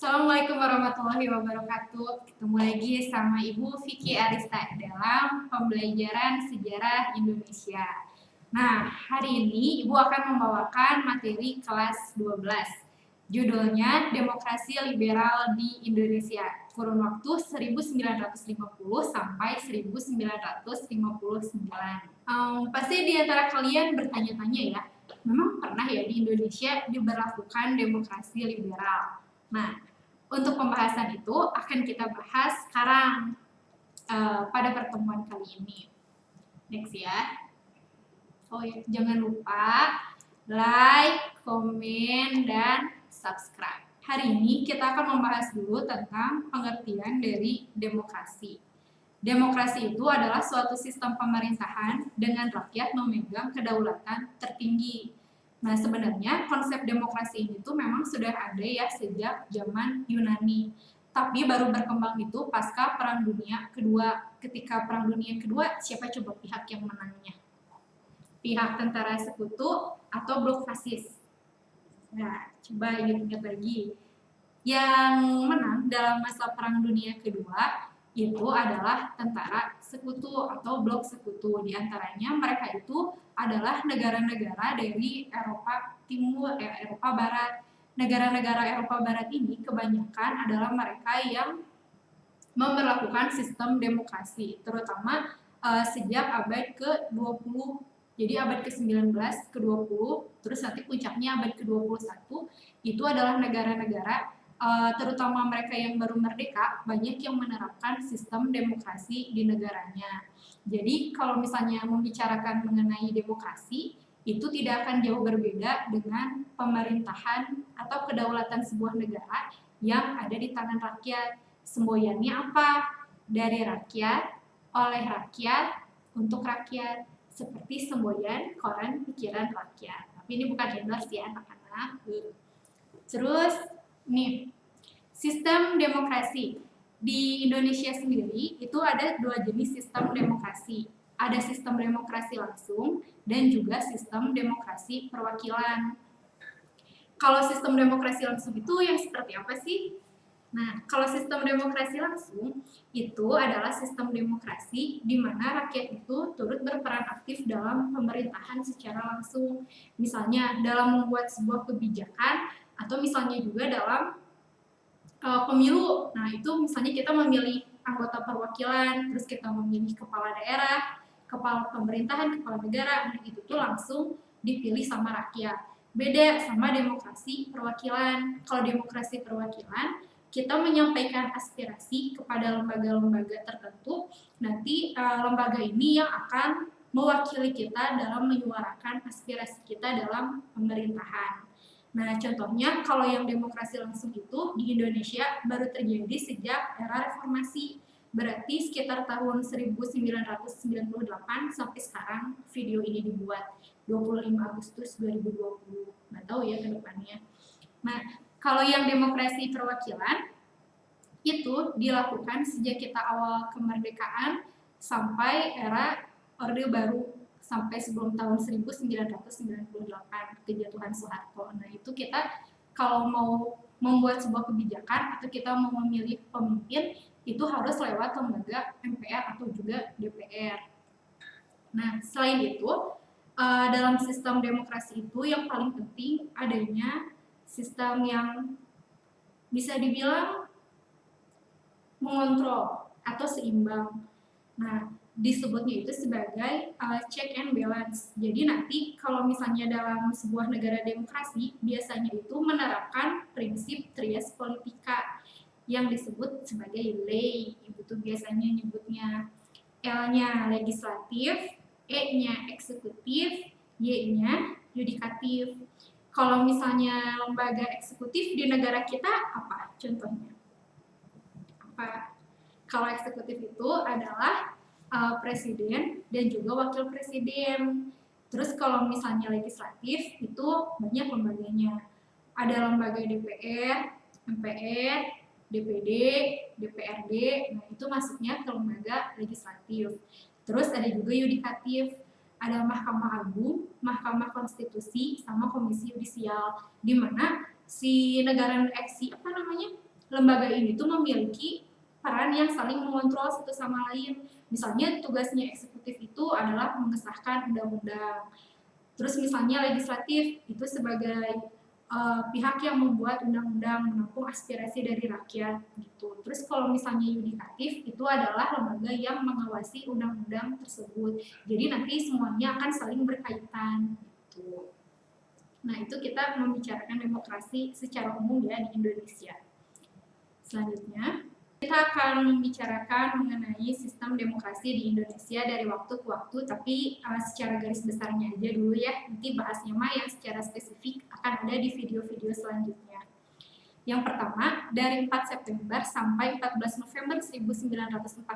Assalamualaikum warahmatullahi wabarakatuh. Ketemu lagi sama Ibu Vicky Arista dalam pembelajaran sejarah Indonesia. Nah, hari ini Ibu akan membawakan materi kelas 12. Judulnya Demokrasi Liberal di Indonesia, kurun waktu 1950 sampai 1959. Pasti di antara kalian bertanya-tanya ya, memang pernah ya di Indonesia diberlakukan demokrasi liberal? Nah, untuk pembahasan itu akan kita bahas sekarang pada pertemuan kali ini. Next ya. Oh ya, jangan lupa like, komen, dan subscribe. Hari ini kita akan membahas dulu tentang pengertian dari demokrasi. Demokrasi itu adalah suatu sistem pemerintahan dengan rakyat memegang kedaulatan tertinggi. Nah, sebenarnya konsep demokrasi ini tuh memang sudah ada ya sejak zaman Yunani. Tapi baru berkembang itu pasca Perang Dunia Kedua. Ketika Perang Dunia Kedua, siapa coba pihak yang menangnya? Pihak tentara sekutu atau blok fasis? Nah, coba ingat-ingat lagi. Yang menang dalam masa Perang Dunia Kedua itu adalah tentara sekutu atau blok sekutu. Di antaranya mereka itu adalah negara-negara dari Eropa Timur, Eropa Barat. Negara-negara Eropa Barat ini kebanyakan adalah mereka yang memperlakukan sistem demokrasi, terutama sejak abad ke-20. Jadi abad ke-19, ke-20, terus nanti puncaknya abad ke-21, itu adalah negara-negara terutama mereka yang baru merdeka, banyak yang menerapkan sistem demokrasi di negaranya. Jadi kalau misalnya membicarakan mengenai demokrasi, itu tidak akan jauh berbeda dengan pemerintahan atau kedaulatan sebuah negara yang ada di tangan rakyat. Semboyannya apa? Dari rakyat, oleh rakyat, untuk rakyat. Seperti semboyan koran pikiran rakyat. Tapi ini bukan endorse ya anak-anak. Terus nih, sistem demokrasi di Indonesia sendiri itu ada dua jenis sistem demokrasi. Ada sistem demokrasi langsung dan juga sistem demokrasi perwakilan. Kalau sistem demokrasi langsung itu yang seperti apa sih? Nah, kalau sistem demokrasi langsung itu adalah sistem demokrasi di mana rakyat itu turut berperan aktif dalam pemerintahan secara langsung. Misalnya dalam membuat sebuah kebijakan atau misalnya juga dalam pemilu. Nah, itu misalnya kita memilih anggota perwakilan, terus kita memilih kepala daerah, kepala pemerintahan, kepala negara, nah itu tuh langsung dipilih sama rakyat. Beda sama demokrasi perwakilan. Kalau demokrasi perwakilan, kita menyampaikan aspirasi kepada lembaga-lembaga tertentu, nanti lembaga ini yang akan mewakili kita dalam menyuarakan aspirasi kita dalam pemerintahan. Nah, contohnya kalau yang demokrasi langsung itu di Indonesia baru terjadi sejak era reformasi. Berarti sekitar tahun 1998 sampai sekarang video ini dibuat 25 Agustus 2020. Nggak tahu ya ke depannya. Nah, kalau yang demokrasi perwakilan itu dilakukan sejak kita awal kemerdekaan sampai era Orde Baru, sampai sebelum tahun 1998 kejatuhan Soeharto. Nah, itu kita kalau mau membuat sebuah kebijakan atau kita mau memilih pemimpin itu harus lewat lembaga MPR atau juga DPR. Nah, selain itu dalam sistem demokrasi itu yang paling penting adanya sistem yang bisa dibilang mengontrol atau seimbang. Nah, disebutnya itu sebagai check and balance. Jadi nanti kalau misalnya dalam sebuah negara demokrasi, biasanya itu menerapkan prinsip trias politika yang disebut sebagai lay. Itu tuh biasanya nyebutnya L-nya legislatif, E-nya eksekutif, Y-nya yudikatif. Kalau misalnya lembaga eksekutif di negara kita apa contohnya? Apa? Kalau eksekutif itu adalah presiden dan juga wakil presiden. Terus kalau misalnya legislatif itu banyak lembaganya. Ada lembaga DPR, MPR, DPD, DPRD, nah itu masuknya ke lembaga legislatif. Terus ada juga yudikatif, ada Mahkamah Agung, Mahkamah Konstitusi, sama Komisi Yudisial, di mana si negara apa namanya lembaga ini tuh memiliki peran yang saling mengontrol satu sama lain. Misalnya tugasnya eksekutif itu adalah mengesahkan undang-undang. Terus misalnya legislatif itu sebagai pihak yang membuat undang-undang, menampung aspirasi dari rakyat gitu. Terus kalau misalnya yudikatif itu adalah lembaga yang mengawasi undang-undang tersebut. Jadi nanti semuanya akan saling berkaitan gitu. Nah, itu kita membicarakan demokrasi secara umum ya di Indonesia. Selanjutnya, kita akan membicarakan mengenai sistem demokrasi di Indonesia dari waktu ke waktu, tapi secara garis besarnya aja dulu ya. Nanti bahasnya mah yang secara spesifik akan ada di video-video selanjutnya. Yang pertama, dari 4 September sampai 14 November 1945,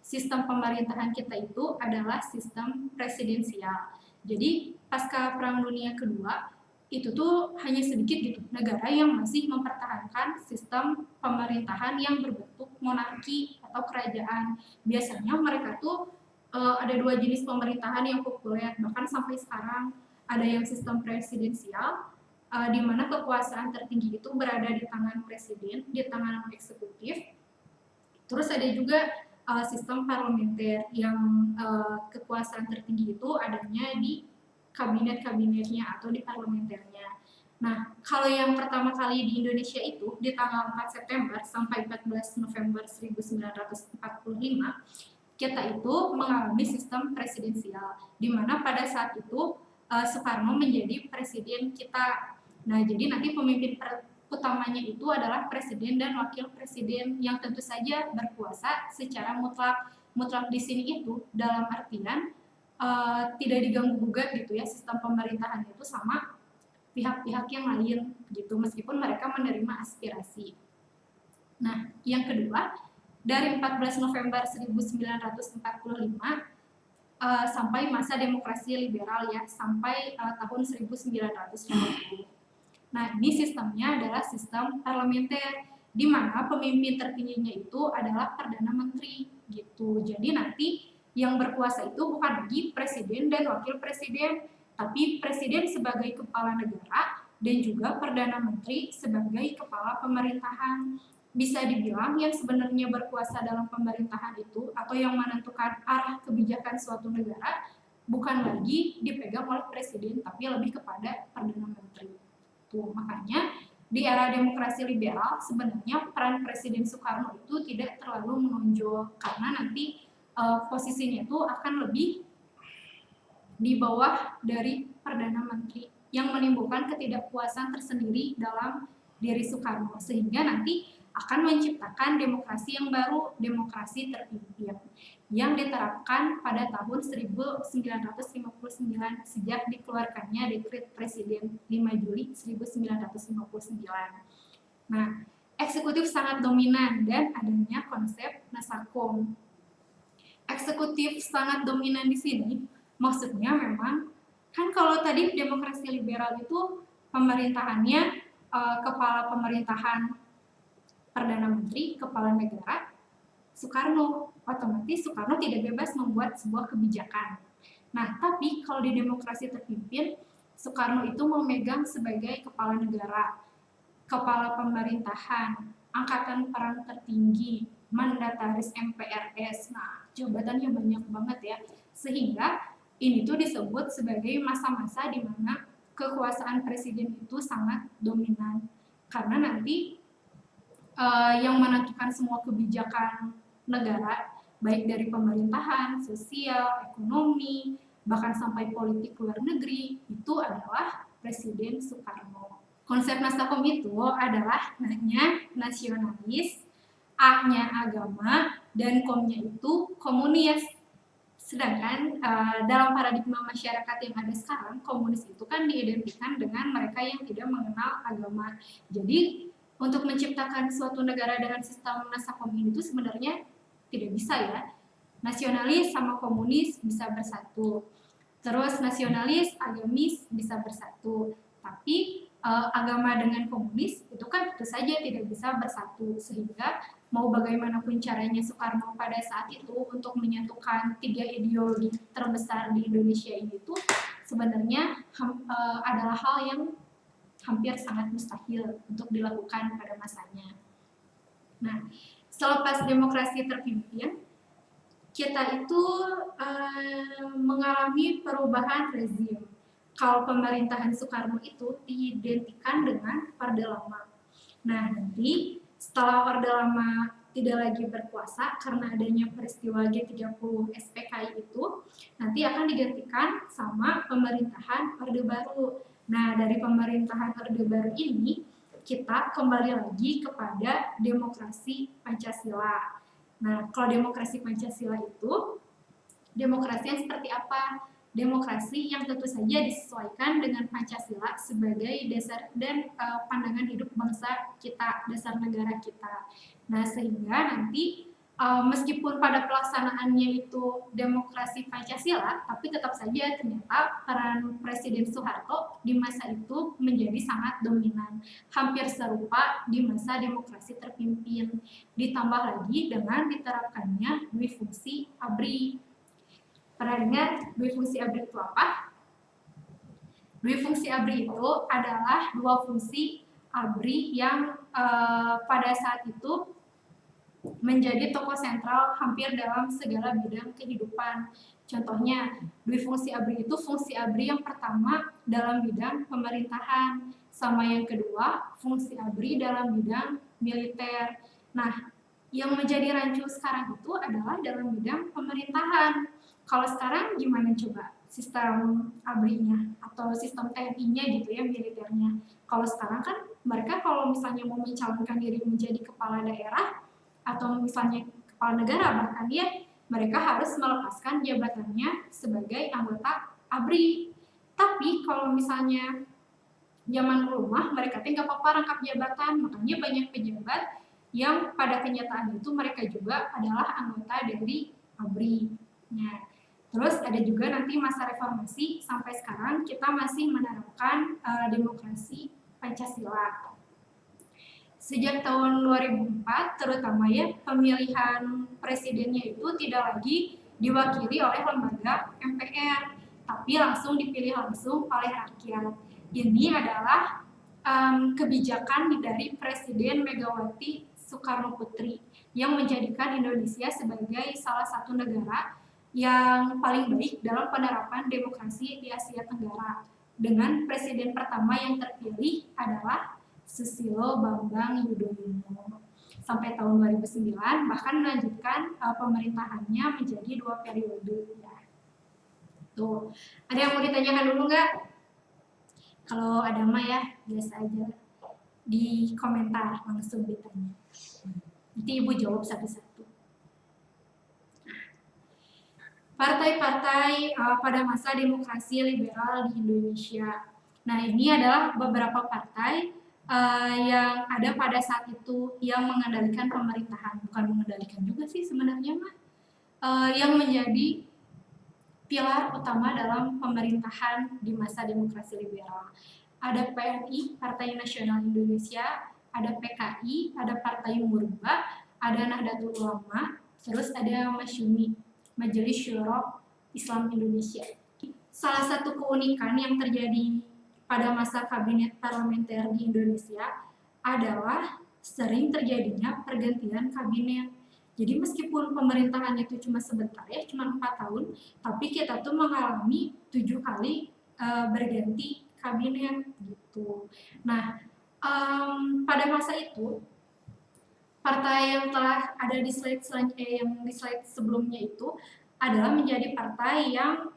sistem pemerintahan kita itu adalah sistem presidensial. Jadi, pasca Perang Dunia Kedua, itu tuh hanya sedikit gitu negara yang masih mempertahankan sistem pemerintahan yang berbentuk monarki atau kerajaan. Biasanya mereka tuh ada dua jenis pemerintahan yang populer, bahkan sampai sekarang ada yang sistem presidensial, di mana kekuasaan tertinggi itu berada di tangan presiden, di tangan eksekutif. Terus ada juga sistem parlementer yang kekuasaan tertinggi itu adanya di kabinet-kabinetnya atau di parlementernya. Nah, kalau yang pertama kali di Indonesia itu di tanggal 4 September sampai 14 November 1945, kita itu mengalami sistem presidensial, di mana pada saat itu Soekarno menjadi presiden kita. Nah, jadi nanti pemimpin utamanya itu adalah presiden dan wakil presiden yang tentu saja berkuasa secara mutlak. Mutlak di sini itu dalam artian tidak diganggu gugat gitu ya sistem pemerintahan itu sama pihak-pihak yang lain gitu meskipun mereka menerima aspirasi. Nah, yang kedua, dari 14 November 1945 sampai masa demokrasi liberal ya sampai tahun 1950. Nah, ini sistemnya adalah sistem parlementer di mana pemimpin tertingginya itu adalah Perdana Menteri gitu. Jadi nanti yang berkuasa itu bukan lagi presiden dan wakil presiden, tapi presiden sebagai kepala negara dan juga Perdana Menteri sebagai kepala pemerintahan. Bisa dibilang yang sebenarnya berkuasa dalam pemerintahan itu atau yang menentukan arah kebijakan suatu negara bukan lagi dipegang oleh presiden, tapi lebih kepada Perdana Menteri. Tuh, makanya di era demokrasi liberal sebenarnya peran Presiden Soekarno itu tidak terlalu menonjol karena nanti posisinya itu akan lebih di bawah dari Perdana Menteri yang menimbulkan ketidakpuasan tersendiri dalam diri Soekarno sehingga nanti akan menciptakan demokrasi yang baru, demokrasi terpimpin yang diterapkan pada tahun 1959 sejak dikeluarkannya Dekret Presiden 5 Juli 1959. Nah, eksekutif sangat dominan dan adanya konsep Nasakom. Eksekutif sangat dominan di sini maksudnya memang kan kalau tadi demokrasi liberal itu pemerintahannya kepala pemerintahan Perdana Menteri, kepala negara Soekarno, otomatis Soekarno tidak bebas membuat sebuah kebijakan. Nah, tapi kalau di demokrasi terpimpin, Soekarno itu memegang sebagai kepala negara, kepala pemerintahan, angkatan perang tertinggi, mandataris MPRS. Nah, jabatannya banyak banget ya. Sehingga ini tuh disebut sebagai masa-masa di mana kekuasaan presiden itu sangat dominan. Karena nanti yang menentukan semua kebijakan negara, baik dari pemerintahan, sosial, ekonomi, bahkan sampai politik luar negeri, itu adalah Presiden Soekarno. Konsep Nasakom itu adalah N-nya nasionalis, A-nya agama, dan Kom-nya itu komunis. Sedangkan dalam paradigma masyarakat yang ada sekarang, komunis itu kan diidentikan dengan mereka yang tidak mengenal agama. Jadi untuk menciptakan suatu negara dengan sistem Nasakom ini itu sebenarnya tidak bisa ya. Nasionalis sama komunis bisa bersatu. Terus nasionalis, agamis bisa bersatu. Tapi agama dengan komunis itu kan tentu saja tidak bisa bersatu. Sehingga mau bagaimanapun caranya Soekarno pada saat itu untuk menyatukan tiga ideologi terbesar di Indonesia ini tuh sebenarnya adalah hal yang hampir sangat mustahil untuk dilakukan pada masanya. Nah, selepas demokrasi terpimpin, kita itu mengalami perubahan rezim. Kalau pemerintahan Soekarno itu diidentikan dengan Orde Lama. Nah, nanti setelah Orde Lama tidak lagi berkuasa karena adanya peristiwa G30 SPKI itu, nanti akan digantikan sama pemerintahan Orde Baru. Nah, dari pemerintahan Orde Baru ini, kita kembali lagi kepada demokrasi Pancasila. Nah, kalau demokrasi Pancasila itu, demokrasi yang seperti apa? Demokrasi yang tentu saja disesuaikan dengan Pancasila sebagai dasar dan pandangan hidup bangsa kita, dasar negara kita. Nah, sehingga nanti meskipun pada pelaksanaannya itu demokrasi Pancasila, tapi tetap saja ternyata peran Presiden Soeharto di masa itu menjadi sangat dominan, hampir serupa di masa demokrasi terpimpin. Ditambah lagi dengan diterapkannya duifungsi ABRI. Pernah dengar duifungsi ABRI itu apa? Duifungsi ABRI itu adalah dua fungsi ABRI yang pada saat itu menjadi tokoh sentral hampir dalam segala bidang kehidupan. Contohnya, duifungsi ABRI itu fungsi ABRI yang pertama dalam bidang pemerintahan, sama yang kedua fungsi ABRI dalam bidang militer. Nah, yang menjadi rancu sekarang itu adalah dalam bidang pemerintahan. Kalau sekarang gimana coba sistem ABRI-nya atau sistem TNI-nya gitu ya, militernya. Kalau sekarang kan mereka kalau misalnya mau mencalonkan diri menjadi kepala daerah atau misalnya kepala negara bahkan ya, mereka harus melepaskan jabatannya sebagai anggota ABRI. Tapi kalau misalnya zaman rumah mereka nggak apa-apa rangkap jabatan, makanya banyak pejabat yang pada kenyataan itu mereka juga adalah anggota dari ABRI. Nah, terus ada juga nanti masa reformasi sampai sekarang kita masih menerapkan demokrasi Pancasila. Sejak tahun 2004 terutama ya, pemilihan presidennya itu tidak lagi diwakili oleh lembaga MPR, tapi langsung dipilih langsung oleh rakyat. Ini adalah kebijakan dari Presiden Megawati Soekarno Putri yang menjadikan Indonesia sebagai salah satu negara yang paling baik dalam penerapan demokrasi di Asia Tenggara. Dengan presiden pertama yang terpilih adalah Susilo Bambang Yudhoyono. Sampai tahun 2009 bahkan melanjutkan pemerintahannya menjadi 2 periode. Ya. Tuh, ada yang mau ditanyakan dulu nggak? Kalau ada mah ya biasa aja di komentar langsung ditanya. Nanti ibu jawab satu-satu. Partai-partai pada masa demokrasi liberal di Indonesia. Nah, ini adalah beberapa partai yang ada pada saat itu yang mengendalikan pemerintahan, bukan mengendalikan juga sih sebenarnya mah, yang menjadi pilar utama dalam pemerintahan di masa demokrasi liberal. Ada PNI, Partai Nasional Indonesia, ada PKI, ada Partai Murba, ada Nahdlatul Ulama, terus ada Masyumi, Majelis Syuro Islam Indonesia. Salah satu keunikan yang terjadi pada masa kabinet parlementer di Indonesia adalah sering terjadinya pergantian kabinet. Jadi meskipun pemerintahannya itu cuma sebentar ya, cuma 4 tahun, tapi kita tuh mengalami 7 kali berganti kabinet gitu. Nah, pada masa itu partai yang telah ada di slide sebelumnya itu adalah menjadi partai yang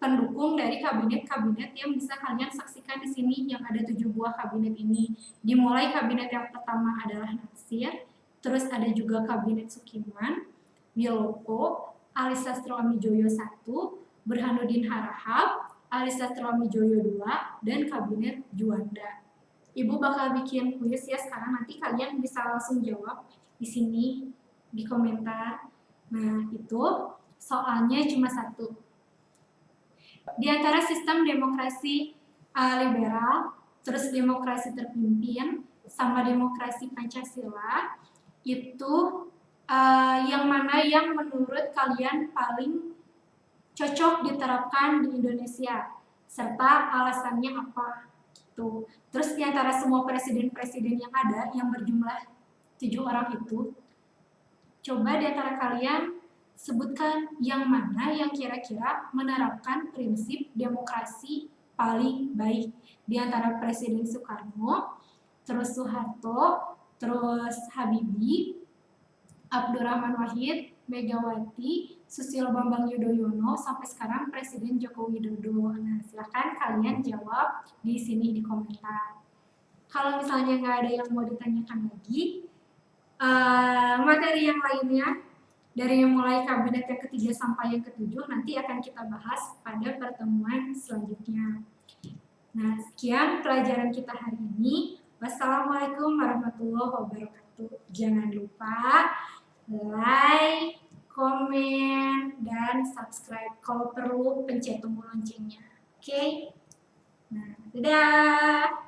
pendukung dari kabinet-kabinet yang bisa kalian saksikan di sini yang ada 7 buah kabinet ini. Dimulai kabinet yang pertama adalah Natsir, terus ada juga kabinet Sukiman, Wilopo, Ali Sastroamidjojo I, Burhanuddin Harahap, Ali Sastroamidjojo II, dan kabinet Juanda. Ibu bakal bikin kuis ya sekarang, nanti kalian bisa langsung jawab di sini di komentar. Nah, itu soalnya cuma satu. Di antara sistem demokrasi liberal, terus demokrasi terpimpin, sama demokrasi Pancasila, itu yang mana yang menurut kalian paling cocok diterapkan di Indonesia, serta alasannya apa? Tuh. Terus di antara semua presiden-presiden yang ada yang berjumlah 7 orang itu, coba di antara kalian sebutkan yang mana yang kira-kira menerapkan prinsip demokrasi paling baik di antara Presiden Soekarno, terus Soeharto, terus Habibie, Abdurrahman Wahid, Megawati, Susilo Bambang Yudhoyono, sampai sekarang Presiden Joko Widodo. Nah, silakan kalian jawab di sini di komentar. Kalau misalnya nggak ada yang mau ditanyakan lagi, materi yang lainnya dari yang mulai kabinet yang ketiga sampai yang ketujuh nanti akan kita bahas pada pertemuan selanjutnya. Nah, sekian pelajaran kita hari ini. Wassalamualaikum warahmatullahi wabarakatuh. Jangan lupa like, komen, dan subscribe. Kalau perlu pencet tombol loncengnya. Oke? Nah, dadah!